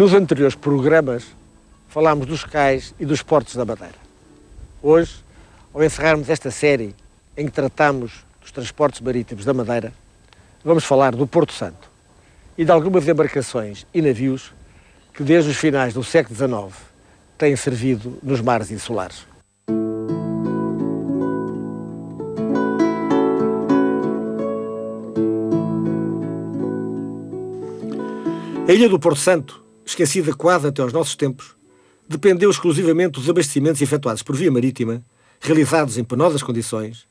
Nos anteriores programas falámos dos cais e dos portos da Madeira. Hoje, ao encerrarmos esta série em que tratamos dos transportes marítimos da Madeira, vamos falar do Porto Santo e de algumas embarcações e navios que desde os finais do século XIX têm servido nos mares insulares. A ilha do Porto Santo, esquecida quase até aos nossos tempos, dependeu exclusivamente dos abastecimentos efetuados por via marítima, realizados em penosas condições,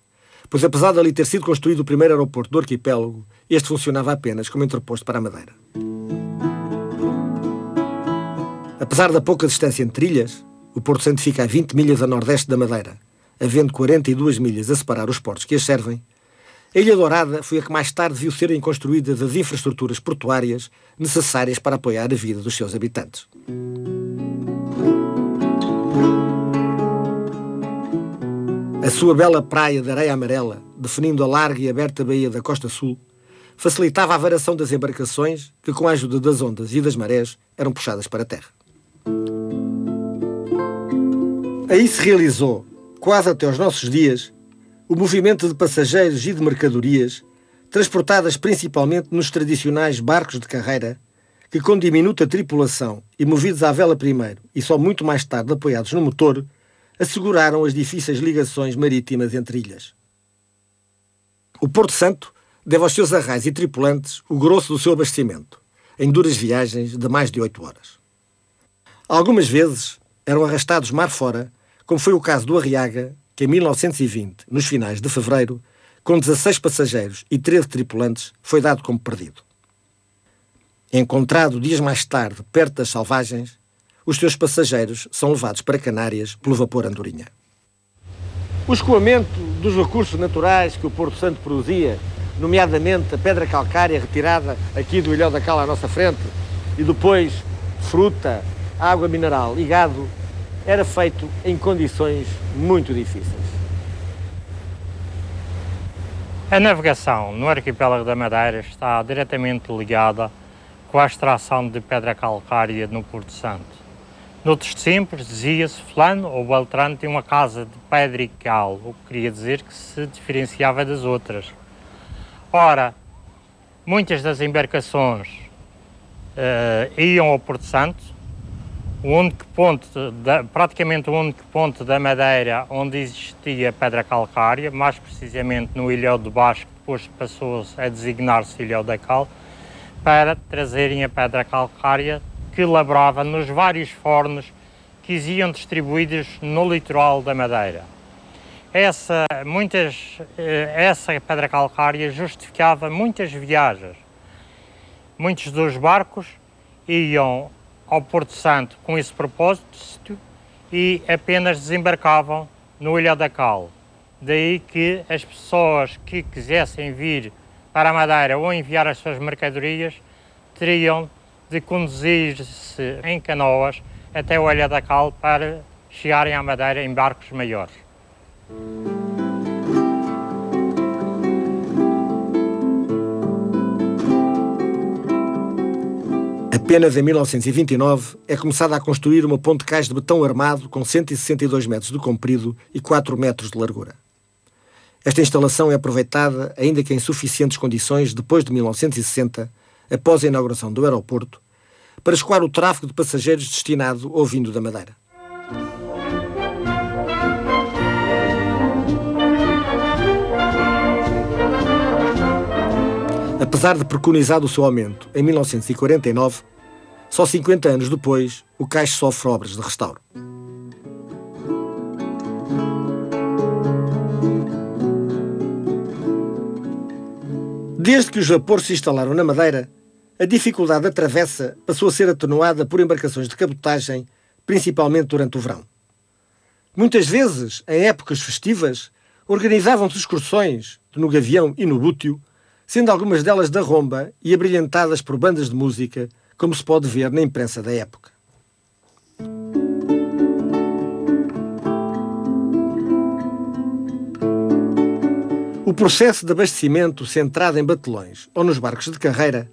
pois apesar de ali ter sido construído o primeiro aeroporto do arquipélago, este funcionava apenas como entreposto para a Madeira. Apesar da pouca distância entre ilhas, o Porto Santo fica a 20 milhas a nordeste da Madeira, havendo 42 milhas a separar os portos que as servem. A Ilha Dourada foi a que mais tarde viu serem construídas as infraestruturas portuárias necessárias para apoiar a vida dos seus habitantes. A sua bela praia de areia amarela, definindo a larga e aberta baía da Costa Sul, facilitava a varação das embarcações que, com a ajuda das ondas e das marés, eram puxadas para a terra. Aí se realizou, quase até aos nossos dias, o movimento de passageiros e de mercadorias, transportadas principalmente nos tradicionais barcos de carreira, que com diminuta tripulação e movidos à vela primeiro e só muito mais tarde apoiados no motor, asseguraram as difíceis ligações marítimas entre ilhas. O Porto Santo deve aos seus arrais e tripulantes o grosso do seu abastecimento, em duras viagens de mais de 8 horas. Algumas vezes eram arrastados mar fora, como foi o caso do Arriaga, que em 1920, nos finais de fevereiro, com 16 passageiros e 13 tripulantes, foi dado como perdido. Encontrado dias mais tarde perto das Salvagens, os seus passageiros são levados para Canárias pelo vapor Andorinha. O escoamento dos recursos naturais que o Porto Santo produzia, nomeadamente a pedra calcária retirada aqui do Ilhéu da Cal à nossa frente, e depois fruta, água mineral e gado, era feito em condições muito difíceis. A navegação no arquipélago da Madeira está diretamente ligada com a extração de pedra calcária no Porto Santo. Noutros tempos dizia-se fulano ou beltrano tinha uma casa de pedra e cal, o que queria dizer que se diferenciava das outras. Ora, muitas das embarcações iam ao Porto Santo, praticamente o único ponto da Madeira onde existia pedra calcária, mais precisamente no Ilhéu de Baixo, que depois passou a designar-se Ilhéu da Cal, para trazerem a pedra calcária que labrava nos vários fornos que iam distribuídos no litoral da Madeira. Essa pedra calcária justificava muitas viagens. Muitos dos barcos iam ao Porto Santo com esse propósito e apenas desembarcavam no Ilhéu da Cal. Daí que as pessoas que quisessem vir para a Madeira ou enviar as suas mercadorias teriam de conduzir-se em canoas até o Ilhéu da Cal para chegarem à Madeira em barcos maiores. Apenas em 1929 é começada a construir uma ponte de cais de betão armado com 162 metros de comprido e 4 metros de largura. Esta instalação é aproveitada, ainda que em suficientes condições, depois de 1960, após a inauguração do aeroporto, para escoar o tráfego de passageiros destinado ou vindo da Madeira. Apesar de preconizado o seu aumento em 1949, só 50 anos depois, o cais sofre obras de restauro. Desde que os vapores se instalaram na Madeira, a dificuldade da travessa passou a ser atenuada por embarcações de cabotagem, principalmente durante o verão. Muitas vezes, em épocas festivas, organizavam-se excursões no Gavião e no Bútio, sendo algumas delas da romba e abrilhantadas por bandas de música, como se pode ver na imprensa da época. O processo de abastecimento centrado em batelões ou nos barcos de carreira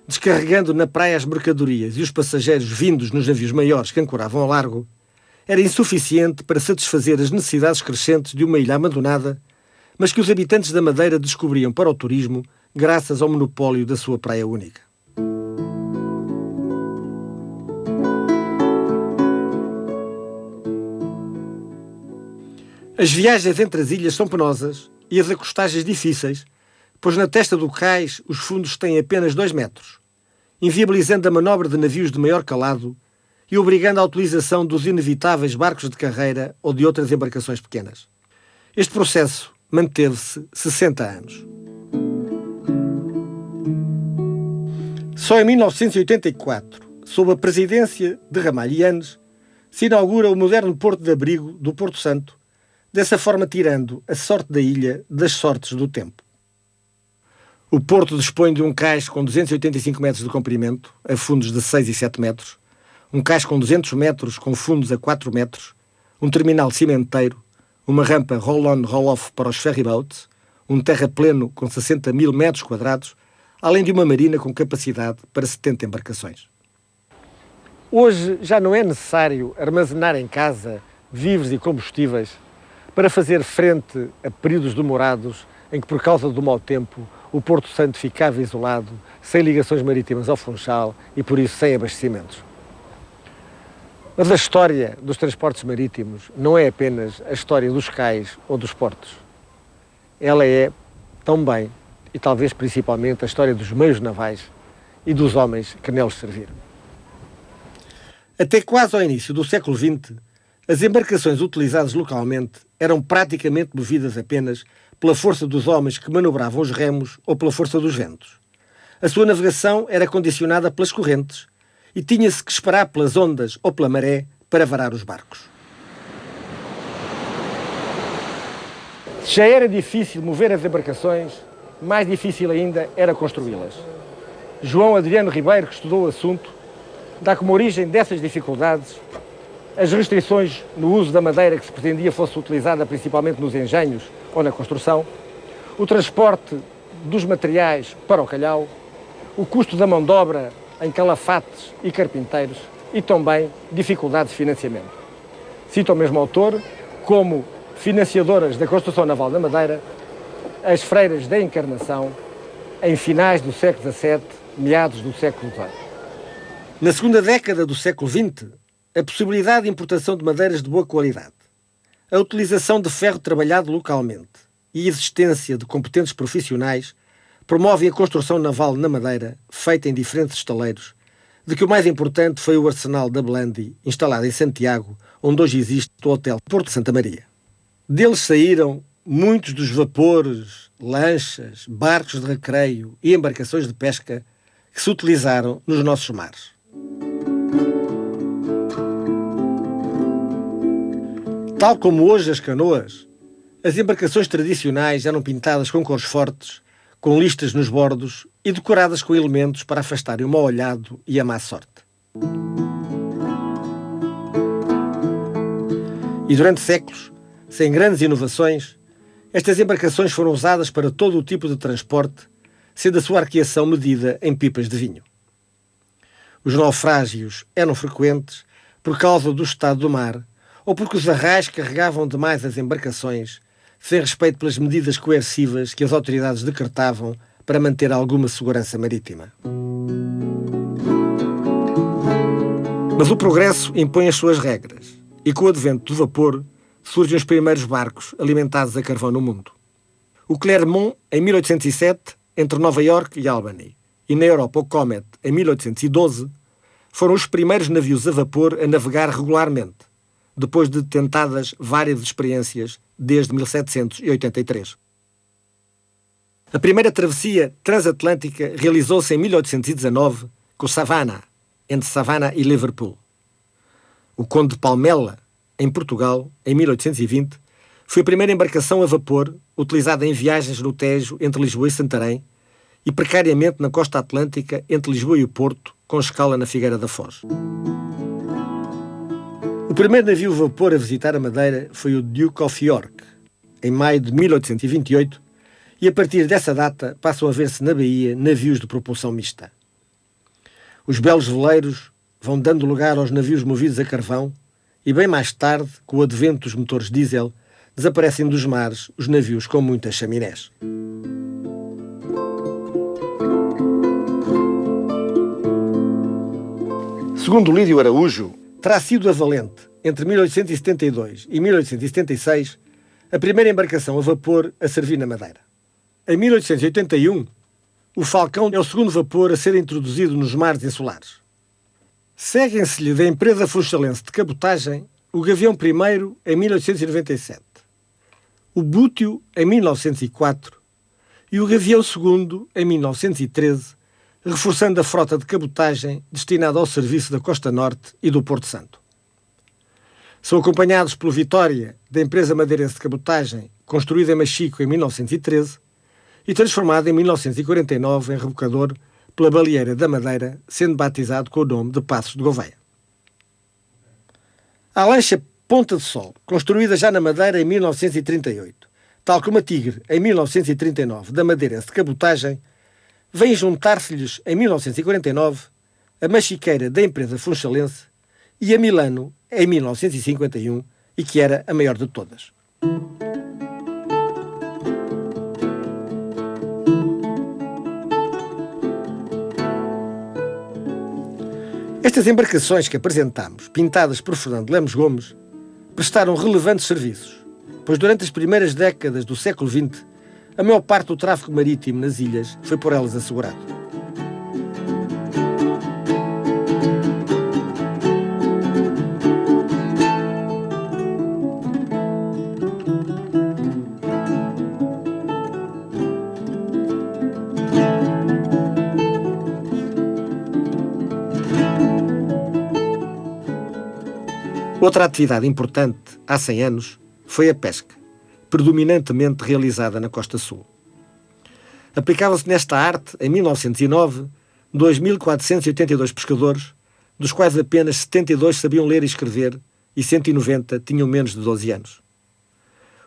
descarregando na praia as mercadorias e os passageiros vindos nos navios maiores que ancoravam ao largo, era insuficiente para satisfazer as necessidades crescentes de uma ilha abandonada, mas que os habitantes da Madeira descobriam para o turismo graças ao monopólio da sua praia única. As viagens entre as ilhas são penosas e as acostagens difíceis, pois na testa do cais os fundos têm apenas 2 metros, inviabilizando a manobra de navios de maior calado e obrigando à utilização dos inevitáveis barcos de carreira ou de outras embarcações pequenas. Este processo manteve-se 60 anos. Só em 1984, sob a presidência de Ramalhianes, se inaugura o moderno porto de abrigo do Porto Santo, dessa forma tirando a sorte da ilha das sortes do tempo. O porto dispõe de um cais com 285 metros de comprimento, a fundos de 6 e 7 metros, um cais com 200 metros com fundos a 4 metros, um terminal cimenteiro, uma rampa roll-on, roll-off para os ferryboats, um terrapleno com 60 mil metros quadrados, além de uma marina com capacidade para 70 embarcações. Hoje já não é necessário armazenar em casa víveres e combustíveis para fazer frente a períodos demorados em que, por causa do mau tempo, o Porto Santo ficava isolado, sem ligações marítimas ao Funchal e, por isso, sem abastecimentos. Mas a história dos transportes marítimos não é apenas a história dos cais ou dos portos. Ela é, também, e talvez principalmente, a história dos meios navais e dos homens que neles serviram. Até quase ao início do século XX, as embarcações utilizadas localmente eram praticamente movidas apenas pela força dos homens que manobravam os remos ou pela força dos ventos. A sua navegação era condicionada pelas correntes e tinha-se que esperar pelas ondas ou pela maré para varar os barcos. Se já era difícil mover as embarcações, mais difícil ainda era construí-las. João Adriano Ribeiro, que estudou o assunto, dá como origem dessas dificuldades as restrições no uso da madeira que se pretendia fosse utilizada principalmente nos engenhos ou na construção, o transporte dos materiais para o calhau, o custo da mão de obra em calafates e carpinteiros e também dificuldades de financiamento. Cita o mesmo autor como financiadoras da construção naval da Madeira as freiras da Encarnação em finais do século XVII, meados do século XVIII. Na segunda década do século XX, a possibilidade de importação de madeiras de boa qualidade, a utilização de ferro trabalhado localmente e a existência de competentes profissionais promovem a construção naval na Madeira, feita em diferentes estaleiros, de que o mais importante foi o arsenal da Blandi, instalado em Santiago, onde hoje existe o Hotel Porto de Santa Maria. Deles saíram muitos dos vapores, lanchas, barcos de recreio e embarcações de pesca que se utilizaram nos nossos mares. Tal como hoje as canoas, as embarcações tradicionais eram pintadas com cores fortes, com listas nos bordos e decoradas com elementos para afastarem o mau olhado e a má sorte. E durante séculos, sem grandes inovações, estas embarcações foram usadas para todo o tipo de transporte, sendo a sua arqueação medida em pipas de vinho. Os naufrágios eram frequentes por causa do estado do mar ou porque os arrais carregavam demais as embarcações, sem respeito pelas medidas coercivas que as autoridades decretavam para manter alguma segurança marítima. Mas o progresso impõe as suas regras, e com o advento do vapor surgem os primeiros barcos alimentados a carvão no mundo. O Clermont, em 1807, entre Nova Iorque e Albany, e na Europa o Comet, em 1812, foram os primeiros navios a vapor a navegar regularmente, depois de tentadas várias experiências desde 1783. A primeira travessia transatlântica realizou-se em 1819 com o Savannah, entre Savannah e Liverpool. O Conde de Palmela, em Portugal, em 1820, foi a primeira embarcação a vapor utilizada em viagens no Tejo entre Lisboa e Santarém e precariamente na costa atlântica entre Lisboa e o Porto, com escala na Figueira da Foz. O primeiro navio a vapor a visitar a Madeira foi o Duke of York, em maio de 1828, e a partir dessa data passam a ver-se na Bahia navios de propulsão mista. Os belos veleiros vão dando lugar aos navios movidos a carvão e bem mais tarde, com o advento dos motores diesel, desaparecem dos mares os navios com muitas chaminés. Segundo Lídio Araújo, terá sido a Valente, entre 1872 e 1876, a primeira embarcação a vapor a servir na Madeira. Em 1881, o Falcão é o segundo vapor a ser introduzido nos mares insulares. Seguem-se-lhe da empresa funchalense de cabotagem o Gavião I em 1897, o Bútio em 1904 e o Gavião II em 1913, reforçando a frota de cabotagem destinada ao serviço da Costa Norte e do Porto Santo. São acompanhados pelo Vitória, da empresa madeirense de cabotagem, construída em Machico em 1913 e transformada em 1949 em rebocador pela Baleeira da Madeira, sendo batizado com o nome de Passos de Gouveia. A lancha Ponta de Sol, construída já na Madeira em 1938, tal como a Tigre em 1939 da madeirense de cabotagem, vem juntar-se-lhes em 1949 a Machiqueira da empresa funchalense e a Milano em 1951, e que era a maior de todas. Estas embarcações que apresentamos, pintadas por Fernando Lemos Gomes, prestaram relevantes serviços, pois durante as primeiras décadas do século XX, a maior parte do tráfego marítimo nas ilhas foi por elas assegurado. Outra atividade importante, há 100 anos, foi a pesca, predominantemente realizada na Costa Sul. Aplicava-se nesta arte, em 1909, 2.482 pescadores, dos quais apenas 72 sabiam ler e escrever e 190 tinham menos de 12 anos.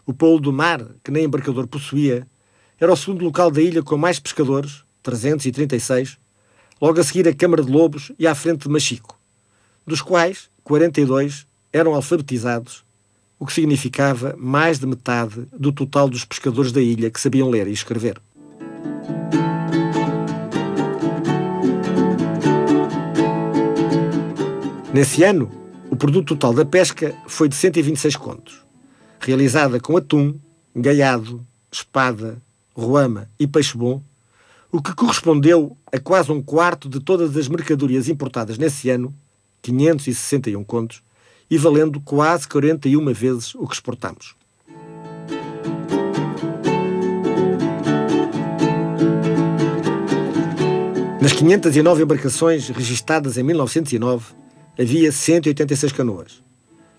O Polo do Mar, que nem embarcador possuía, era o segundo local da ilha com mais pescadores, 336, logo a seguir a Câmara de Lobos e à frente de Machico, dos quais 42 eram alfabetizados, o que significava mais de metade do total dos pescadores da ilha que sabiam ler e escrever. Nesse ano, o produto total da pesca foi de 126 contos, realizada com atum, gaiado, espada, roama e peixe-bom, o que correspondeu a quase um quarto de todas as mercadorias importadas nesse ano, 561 contos, e valendo quase 41 vezes o que exportamos. Nas 509 embarcações registadas em 1909, havia 186 canoas,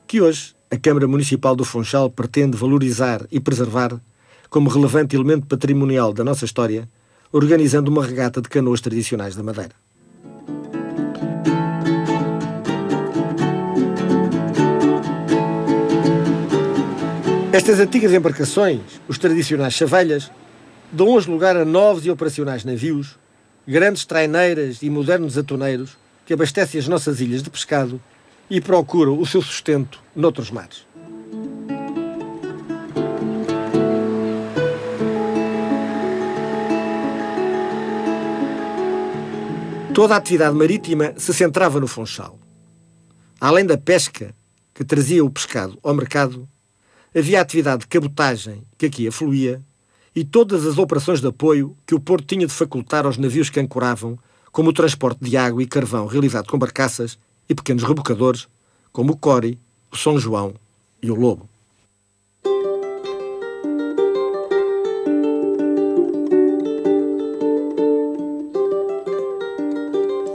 que hoje a Câmara Municipal do Funchal pretende valorizar e preservar como relevante elemento patrimonial da nossa história, organizando uma regata de canoas tradicionais da Madeira. Estas antigas embarcações, os tradicionais chavelhas, dão hoje lugar a novos e operacionais navios, grandes traineiras e modernos atoneiros que abastecem as nossas ilhas de pescado e procuram o seu sustento noutros mares. Toda a atividade marítima se centrava no Funchal. Além da pesca, que trazia o pescado ao mercado, havia a atividade de cabotagem, que aqui afluía, e todas as operações de apoio que o Porto tinha de facultar aos navios que ancoravam, como o transporte de água e carvão realizado com barcaças e pequenos rebocadores, como o Cori, o São João e o Lobo.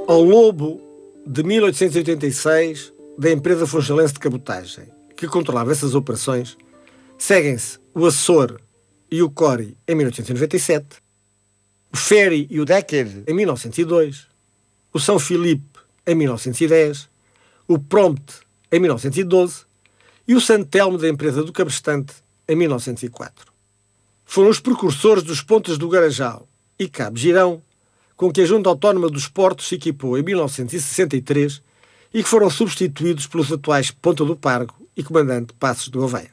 Ao Lobo, de 1886, da empresa funchalense de cabotagem, que controlava essas operações, seguem-se o Açor e o Cori em 1897, o Ferry e o Decker em 1902, o São Filipe em 1910, o Prompt em 1912 e o Santelmo da empresa do Cabrestante em 1904. Foram os precursores dos pontos do Garajal e Cabo Girão, com que a Junta Autónoma dos Portos se equipou em 1963 e que foram substituídos pelos atuais Ponta do Pargo e Comandante Passos de Gouveia.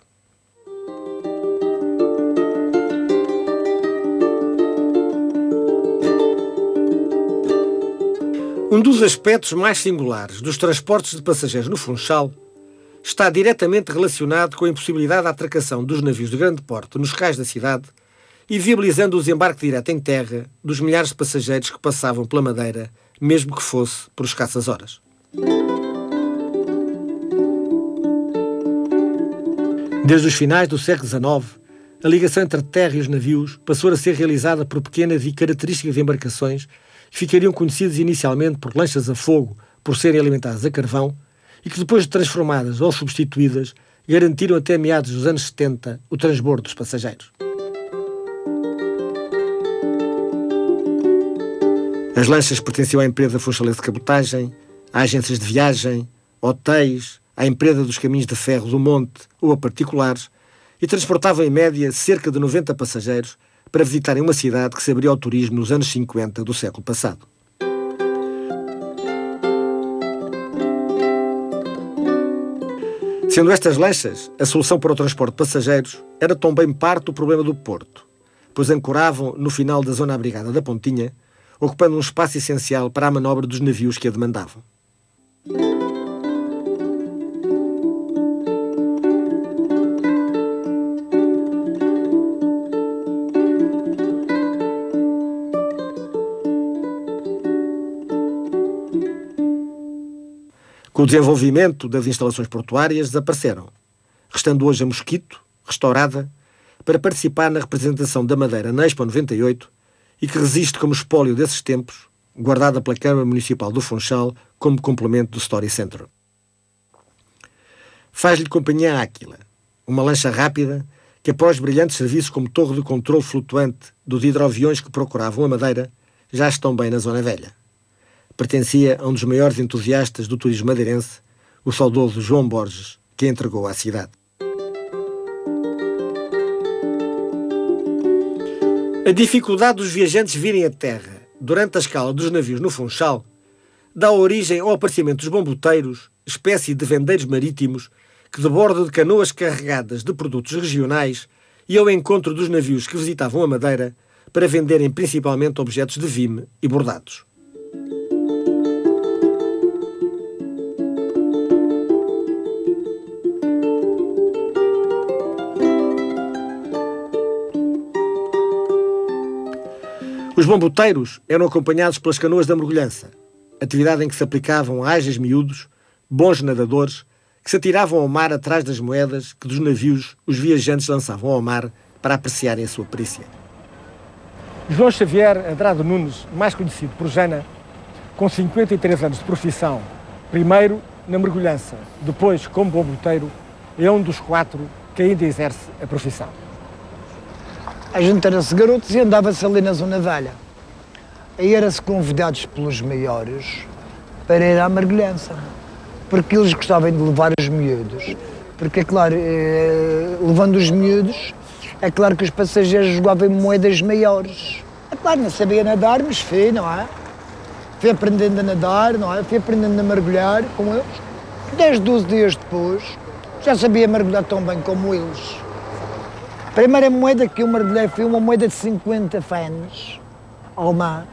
Um dos aspectos mais singulares dos transportes de passageiros no Funchal está diretamente relacionado com a impossibilidade de atracação dos navios de grande porte nos cais da cidade e viabilizando o desembarque direto em terra dos milhares de passageiros que passavam pela Madeira, mesmo que fosse por escassas horas. Desde os finais do século XIX, a ligação entre a terra e os navios passou a ser realizada por pequenas e características embarcações que ficariam conhecidas inicialmente por lanchas a fogo, por serem alimentadas a carvão, e que depois de transformadas ou substituídas, garantiram até meados dos anos 70 o transbordo dos passageiros. As lanchas pertenciam à empresa Funchalense de Cabotagem, a agências de viagem, hotéis, à empresa dos caminhos de ferro do Monte ou a particulares, e transportavam em média cerca de 90 passageiros para visitarem uma cidade que se abriu ao turismo nos anos 50 do século passado. Sendo estas lanchas a solução para o transporte de passageiros, era também parte do problema do porto, pois ancoravam no final da zona abrigada da Pontinha, ocupando um espaço essencial para a manobra dos navios que a demandavam. Com o desenvolvimento das instalações portuárias, desapareceram, restando hoje a Mosquito, restaurada, para participar na representação da Madeira na Expo 98 e que resiste como espólio desses tempos, guardada pela Câmara Municipal do Funchal como complemento do Story Center. Faz-lhe companhia a Áquila, uma lancha rápida que, após brilhantes serviços como torre de controle flutuante dos hidroaviões que procuravam a Madeira, já estão bem na Zona Velha. Pertencia a um dos maiores entusiastas do turismo madeirense, o saudoso João Borges, que a entregou à cidade. A dificuldade dos viajantes virem a terra durante a escala dos navios no Funchal dá origem ao aparecimento dos bomboteiros, espécie de vendeiros marítimos que, de bordo de canoas carregadas de produtos regionais, iam ao encontro dos navios que visitavam a Madeira para venderem principalmente objetos de vime e bordados. Os bomboteiros eram acompanhados pelas canoas da mergulhança, atividade em que se aplicavam ágeis miúdos, bons nadadores, que se atiravam ao mar atrás das moedas que dos navios os viajantes lançavam ao mar para apreciarem a sua perícia. João Xavier Andrade Nunes, mais conhecido por Jana, com 53 anos de profissão, primeiro na mergulhança, depois como bomboteiro, é um dos 4 que ainda exerce a profissão. A gente era-se garotos e andava-se ali na Zona Velha. Aí era-se convidados pelos maiores para ir à mergulhança, porque eles gostavam de levar os miúdos, porque é claro, levando os miúdos, é claro que os passageiros jogavam moedas maiores. É claro, não sabia nadar, mas fui, não é? Fui aprendendo a nadar, não é? Fui aprendendo a mergulhar com eles. 10, 12 dias depois, já sabia mergulhar tão bem como eles. A primeira moeda que eu mergulhei foi uma moeda de 50 fans, alemã,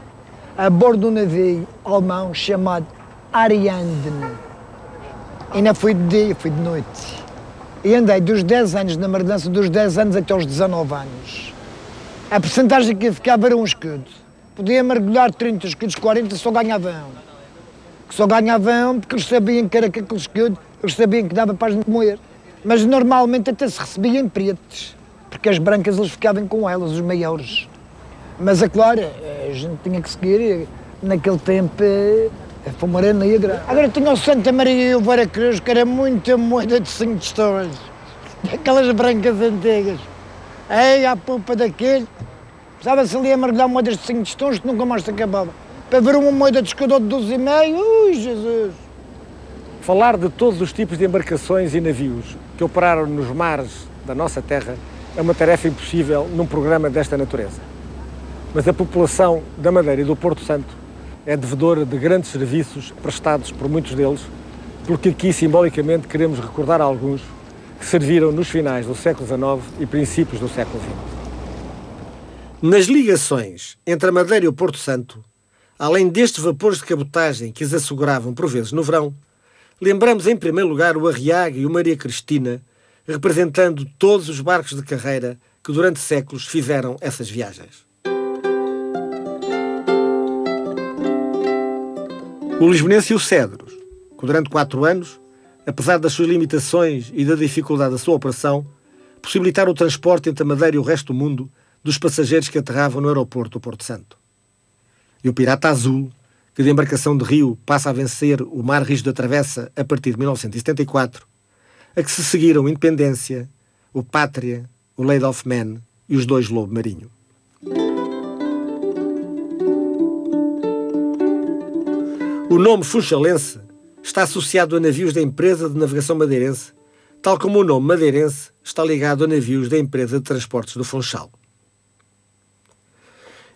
a bordo de um navio alemão chamado Ariadne. E não fui de dia, fui de noite. E andei dos 10 anos na mergulhança, dos 10 anos até aos 19 anos. A percentagem que ficava era um escudo. Podia mergulhar 30 escudos, 40, só ganhavam. Só ganhavam porque eles sabiam que era aquele escudo, eles sabiam que dava para a gente moer. Mas normalmente até se recebia em pretos, porque as brancas eles ficavam com elas, os maiores. Mas é claro, a gente tinha que seguir, naquele tempo, a Fumaré Negra. Agora tinha o Santa Maria e o Vera Cruz, que era muita moeda de 5 tostões, aquelas brancas antigas. Ei, à polpa daquele, precisava-se ali a mergulhar moedas de 5 tostões que nunca mais se acabava. Para ver uma moeda de escudor de 12,5, ui, Jesus! Falar de todos os tipos de embarcações e navios que operaram nos mares da nossa terra é uma tarefa impossível num programa desta natureza. Mas a população da Madeira e do Porto Santo é devedora de grandes serviços prestados por muitos deles, porque aqui simbolicamente queremos recordar alguns que serviram nos finais do século XIX e princípios do século XX. Nas ligações entre a Madeira e o Porto Santo, além destes vapores de cabotagem que as asseguravam por vezes no verão, lembramos em primeiro lugar o Arriaga e o Maria Cristina, representando todos os barcos de carreira que durante séculos fizeram essas viagens. O Lisbonense e o Cedros, que durante 4 anos, apesar das suas limitações e da dificuldade da sua operação, possibilitaram o transporte entre a Madeira e o resto do mundo dos passageiros que aterravam no aeroporto do Porto Santo. E o Pirata Azul, que de embarcação de rio passa a vencer o Mar Rijo da Travessa a partir de 1974, a que se seguiram o Independência, o Pátria, o Lady of Man e os 2 Lobo Marinho. O nome funchalense está associado a navios da empresa de navegação madeirense, tal como o nome madeirense está ligado a navios da empresa de transportes do Funchal.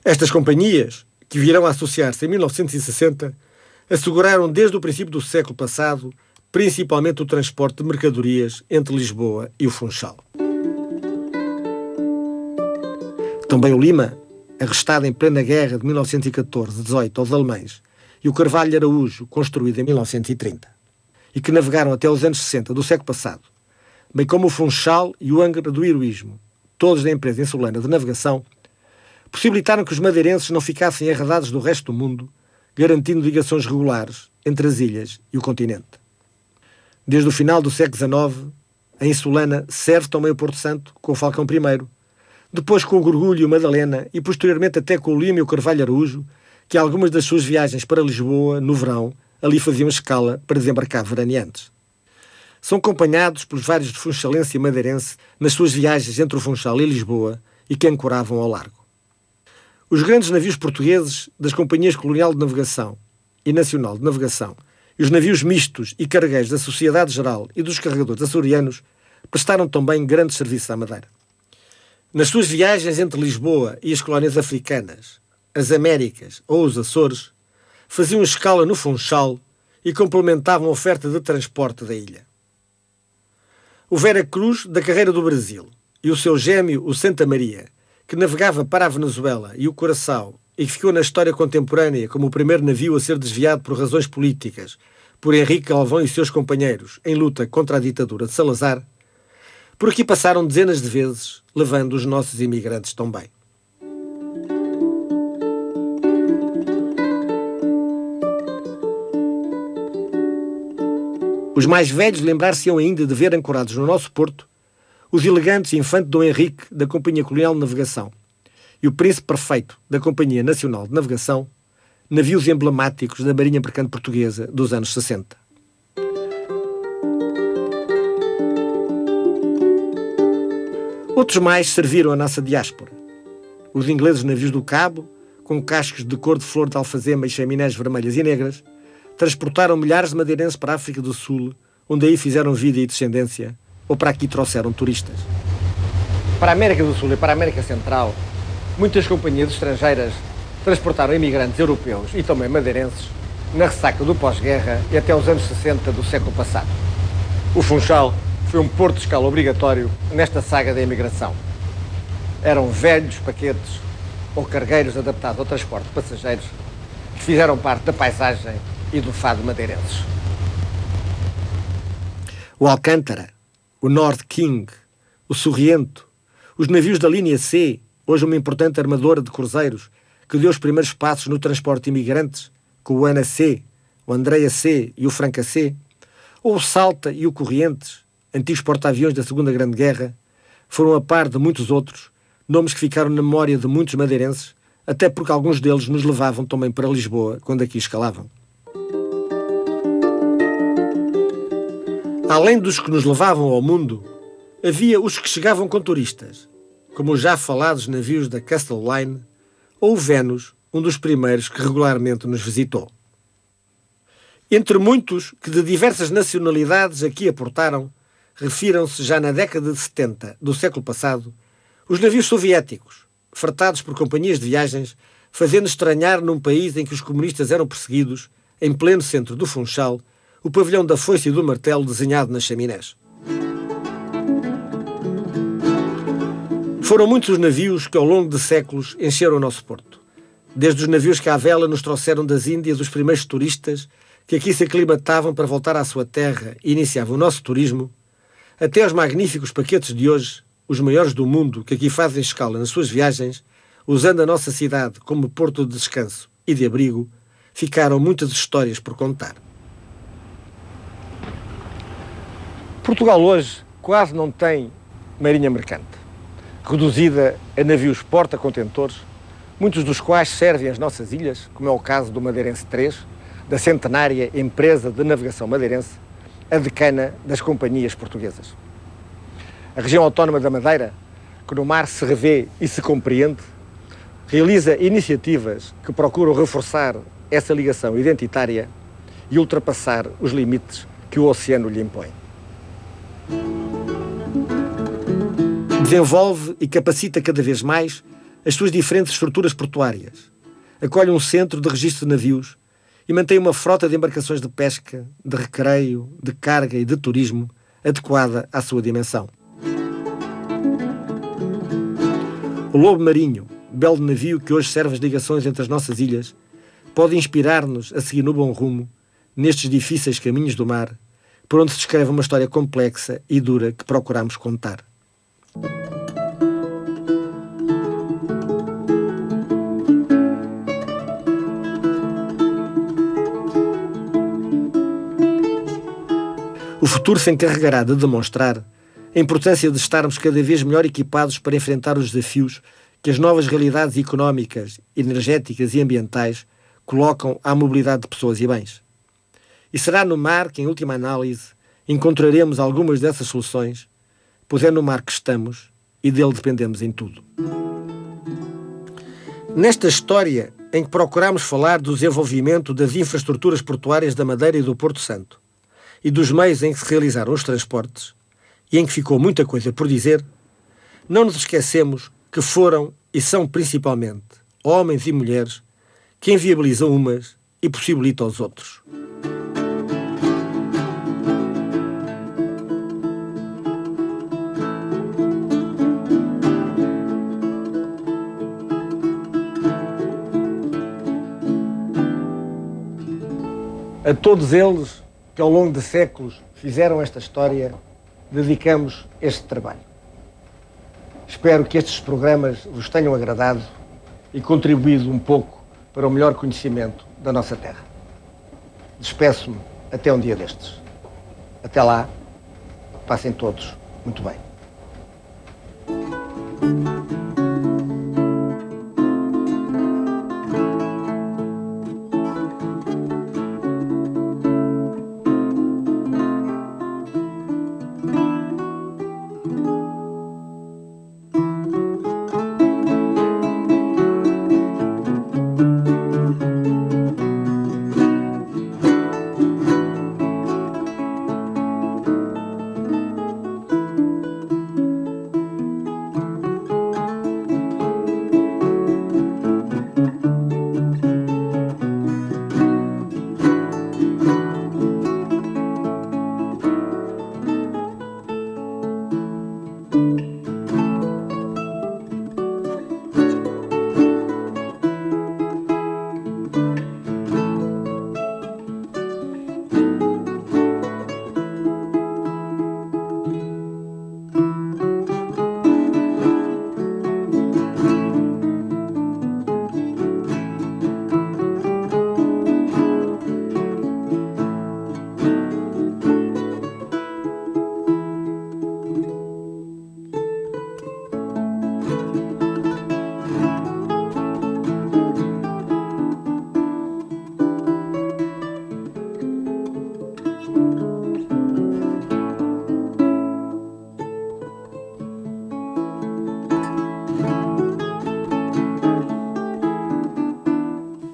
Estas companhias, que virão a associar-se em 1960, asseguraram desde o princípio do século passado principalmente o transporte de mercadorias entre Lisboa e o Funchal. Também o Lima, arrestado em plena guerra de 1914-18 aos alemães, e o Carvalho Araújo, construído em 1930, e que navegaram até os anos 60 do século passado, bem como o Funchal e o Angra do Heroísmo, todos da empresa insulana de navegação, possibilitaram que os madeirenses não ficassem arredados do resto do mundo, garantindo ligações regulares entre as ilhas e o continente. Desde o final do século XIX, a insulana serve também o Porto Santo com o Falcão I, depois com o Gorgulho e o Madalena e posteriormente até com o Lima e o Carvalho Araújo, que algumas das suas viagens para Lisboa, no verão, ali faziam escala para desembarcar veraneantes. São acompanhados pelos vários de funchalense e madeirense nas suas viagens entre o Funchal e Lisboa e que ancoravam ao largo. Os grandes navios portugueses das companhias Colonial de Navegação e Nacional de Navegação e os navios mistos e cargueiros da Sociedade Geral e dos carregadores açorianos prestaram também grandes serviços à Madeira. Nas suas viagens entre Lisboa e as colónias africanas, as Américas ou os Açores, faziam escala no Funchal e complementavam a oferta de transporte da ilha. O Vera Cruz, da Carreira do Brasil, e o seu gêmeo, o Santa Maria, que navegava para a Venezuela e o Curaçao e que ficou na história contemporânea como o primeiro navio a ser desviado por razões políticas por Henrique Galvão e seus companheiros em luta contra a ditadura de Salazar, por aqui passaram dezenas de vezes, levando os nossos imigrantes também. Os mais velhos lembrar-se-ão ainda de ver ancorados no nosso porto os elegantes Infante Dom Henrique da Companhia Colonial de Navegação e o Príncipe Perfeito da Companhia Nacional de Navegação, navios emblemáticos da Marinha Mercante Portuguesa dos anos 60. Outros mais serviram a nossa diáspora. Os ingleses navios do Cabo, com cascos de cor de flor de alfazema e chaminés vermelhas e negras, transportaram milhares de madeirenses para a África do Sul, onde aí fizeram vida e descendência, ou para aqui trouxeram turistas. Para a América do Sul e para a América Central, muitas companhias estrangeiras transportaram imigrantes europeus e também madeirenses na ressaca do pós-guerra e até os anos 60 do século passado. O Funchal foi um porto de escala obrigatório nesta saga da imigração. Eram velhos paquetes ou cargueiros adaptados ao transporte de passageiros que fizeram parte da paisagem e do fado madeirenses. O Alcântara, o Nord King, o Sorrento, os navios da linha C, hoje uma importante armadora de cruzeiros, que deu os primeiros passos no transporte de imigrantes, com o Ana C, o Andreia C e o Franca C, ou o Salta e o Corrientes, antigos porta-aviões da Segunda Grande Guerra, foram a par de muitos outros, nomes que ficaram na memória de muitos madeirenses, até porque alguns deles nos levavam também para Lisboa, quando aqui escalavam. Além dos que nos levavam ao mundo, havia os que chegavam com turistas, como os já falados navios da Castle Line ou o Venus, um dos primeiros que regularmente nos visitou. Entre muitos que de diversas nacionalidades aqui aportaram, refiram-se já na década de 70 do século passado, os navios soviéticos, fartados por companhias de viagens, fazendo estranhar num país em que os comunistas eram perseguidos, em pleno centro do Funchal, o pavilhão da foice e do martelo desenhado nas chaminés. Foram muitos os navios que ao longo de séculos encheram o nosso porto. Desde os navios que à vela nos trouxeram das Índias os primeiros turistas que aqui se aclimatavam para voltar à sua terra e iniciavam o nosso turismo, até aos magníficos paquetes de hoje, os maiores do mundo que aqui fazem escala nas suas viagens, usando a nossa cidade como porto de descanso e de abrigo, ficaram muitas histórias por contar. Portugal hoje quase não tem marinha mercante, reduzida a navios porta-contentores, muitos dos quais servem as nossas ilhas, como é o caso do Madeirense 3, da centenária empresa de navegação madeirense, a decana das companhias portuguesas. A região autónoma da Madeira, que no mar se revê e se compreende, realiza iniciativas que procuram reforçar essa ligação identitária e ultrapassar os limites que o oceano lhe impõe. Desenvolve e capacita cada vez mais as suas diferentes estruturas portuárias. Acolhe um centro de registro de navios e mantém uma frota de embarcações de pesca, de recreio, de carga e de turismo adequada à sua dimensão. O Lobo Marinho, belo navio que hoje serve as ligações entre as nossas ilhas, pode inspirar-nos a seguir no bom rumo, nestes difíceis caminhos do mar, por onde se descreve uma história complexa e dura que procuramos contar. O futuro se encarregará de demonstrar a importância de estarmos cada vez melhor equipados para enfrentar os desafios que as novas realidades económicas, energéticas e ambientais colocam à mobilidade de pessoas e bens. E será no mar que, em última análise, encontraremos algumas dessas soluções, pois é no mar que estamos e dele dependemos em tudo. Nesta história em que procuramos falar do desenvolvimento das infraestruturas portuárias da Madeira e do Porto Santo e dos meios em que se realizaram os transportes, e em que ficou muita coisa por dizer, não nos esquecemos que foram e são principalmente homens e mulheres que inviabilizam umas e possibilitam aos outros. A todos eles que ao longo de séculos fizeram esta história, dedicamos este trabalho. Espero que estes programas vos tenham agradado e contribuído um pouco para o melhor conhecimento da nossa terra. Despeço-me até um dia destes. Até lá, passem todos muito bem.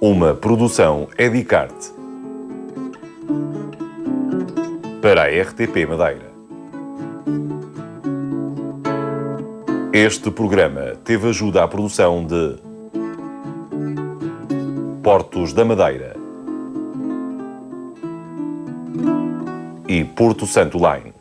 Uma produção Edicarte para a RTP Madeira. Este programa teve ajuda à produção de Portos da Madeira e Porto Santo Line.